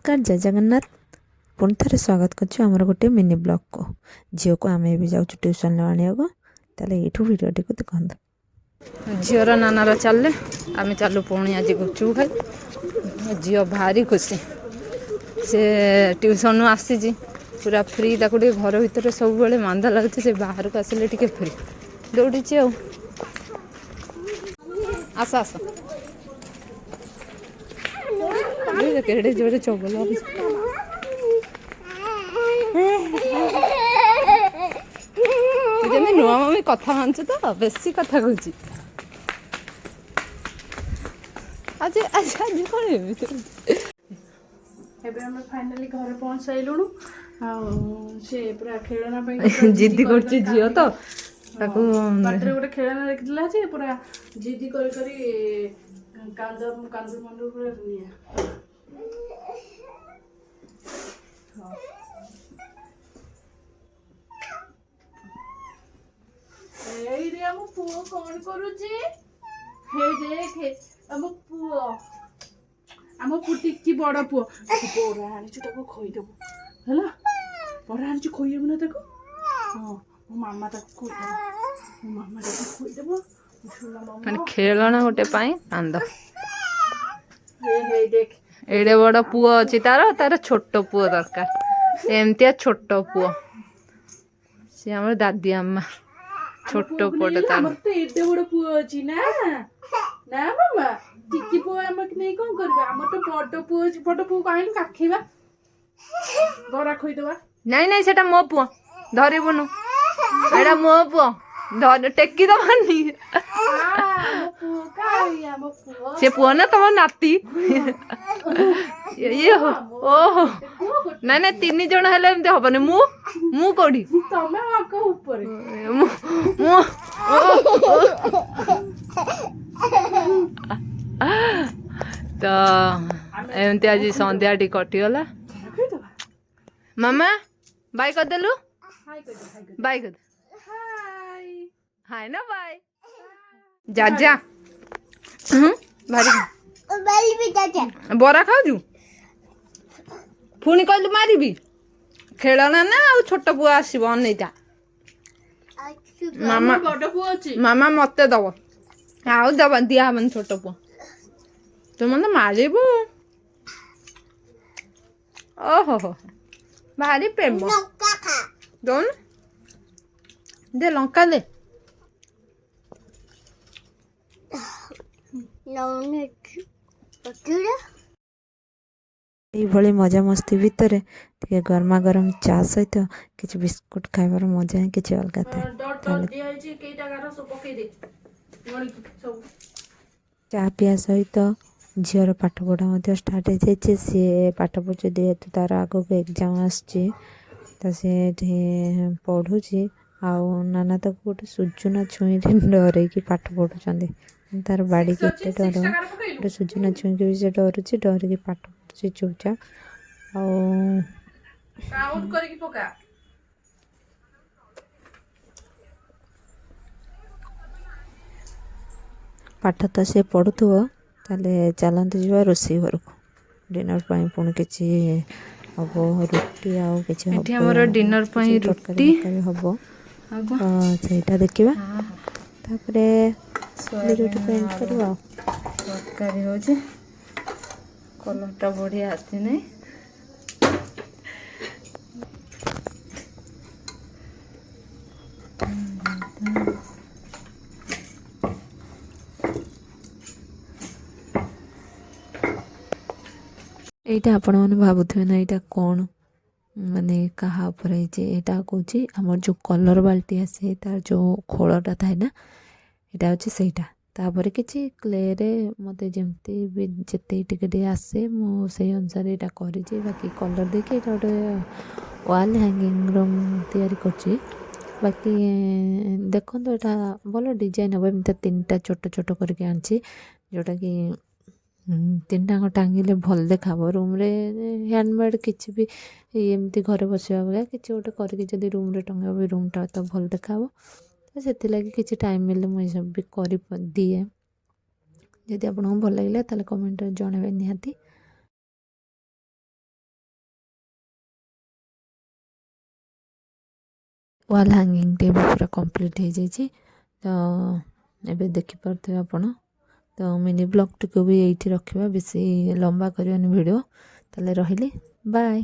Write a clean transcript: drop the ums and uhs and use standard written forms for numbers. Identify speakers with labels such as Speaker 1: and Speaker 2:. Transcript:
Speaker 1: नमस्कार जय जगन्नाथ पुणी थे स्वागत कर गोटे मिनी ब्लॉग को झील को आम भी जाऊँ ट्यूशन आने को ताले ये भिडियो को देखते
Speaker 2: झीर नानार चलले आम चलू पुणी आज गुपचुप खाई झी भारी खुशी से ट्यूशन आसी पूरा फ्री ताको घर भितर सब बेले मांदा लगुच से बाहर को आसिले टे फ्री दौड़ी आस आस केड़े जोरे चगल नुआ मम्मी कथा मानछु तो बेसी कथा कहूँ आज आज आज कौन
Speaker 3: फाइनाली घर पहुँच सारूँ पूरा खेलना
Speaker 2: जिद्दी कर झील तो
Speaker 3: बाटर गोटे खेलना देखा जे पूरा जिद्दी कांदू मंदू पूरा दुनिया आम पुओ कौन करुचे हे देख आम पुओ आम टिकी बड़ पुओ बड़ा आनीचु खोईदेबू है बड़ा आनीचु खोईदेबू ना ताको हाँ मो मामा ताको खोईदेबू मो मामा ताको खोईदेबू
Speaker 2: खेलना गोटे कांद
Speaker 3: हे देख
Speaker 2: एडे बड़ पुओ अच्छी तार तार छोट पुओ दरकार एमतिया छोट पुओ सी आम दादी अम्मा छोट पुओटे तार
Speaker 3: तो एडे बड़ पुओ अच्छी ना ना मामा टिकी पुओ आमक नहीं कौन करबा आम तो बड़ पुओ काहे काखेबा बड़ा खोईदेबा
Speaker 2: नहीं नहीं सेटा मो पुओ धरिबुनु एडा मो पुओ धर टेकी दबानी से पुओ ना तुम नाती ये हो ओहो ना ना तीन जन हेले एमती हबनी मु कोडी
Speaker 3: तमे आको ऊपर
Speaker 2: मु तो एमती आज संध्या टी कटिगला मामा बाय कर देलु बाय कर हाय ना बाय जाजा भारी बरा खाऊ पुणी कहलु मारिबी खेलना ना आ छोट पुआ आसब अनईटा मामा मामा मत दब आउ दब दिया हबन छोट पुआ तुम तो मारिबू ओहो हो भारी प्रेम दोन दे लंका दे
Speaker 1: ये मजा मस्ती भितर टे गरमा गरम चा सहित किसी बिस्कुट खाइबार मजा ही किसी अलग था चा पिया सहित झीर पाठ पढ़ा स्टार्ट हो जाए सी पाठ पढ़ु जेहेतु तार आग को एग्जाम आसी पढ़ुची आउ नाना तक गोटे सुजुना छुई डर पाठ पढ़ुं तार बाड़ी के डर गोटे सुजुना छुई के भी से डरुची डर पाठ पढ़ुची चुपचाप पाठ तो सी पढ़ुव ताले चलते जा रोषे घर को डिनर पुणी किसी हम रुटी आउ कि
Speaker 2: डिनर रुटी
Speaker 1: हम से देखा तापरे
Speaker 2: तरकारी हो कलरटा बढ़िया आसी नहीं
Speaker 1: এইটা आपण मैंने भावुवे ना यहाँ कौन माने कहा ऊपर यहाँ कौच आम जो कलर बाल्टी आसे तार जो खोलटा थाए ना यहाँ हूँ सहीटा तापर कि क्ले मत जमती भी जिते टे आसे मुझे अनुसार यहाँ कर बाकी कलर देखिए यहाँ गोटे वाल हैंगिंग रूम तैयारी कर बाकी देखो यहाँ भल डिजाइन हम एमती तीन टा छोट छोट करके आनी जोटा कि तीन टाँग टांगिले भल देखा रूम रे हैंडमेड किसी भी एमती घर बसवा भाया किसी गोटे करके रूम रे टंगा भी रूमटा तो भल देखा तो से किसी टाइम मिले मुझे सब भी कर दिए जदि आपको भल लगे कमेंट जन निहाती। ୱାଲ୍ ହାଙ୍ଗିଂଟେ ବି ପୁରା କମ୍ପ୍ଲିଟ୍ ହେଇଯାଇଛି। ତ ଏବେ ଦେଖିପାରୁଥିବେ ଆପଣ। ତ ମିନି ବ୍ଲଗ୍ଟିକୁ ବି ଏଇଠି ରଖିବା, ବେଶୀ ଲମ୍ବା କରିବାନି ଭିଡ଼ିଓ। ତାହେଲେ ରହିଲି, ବାଏ।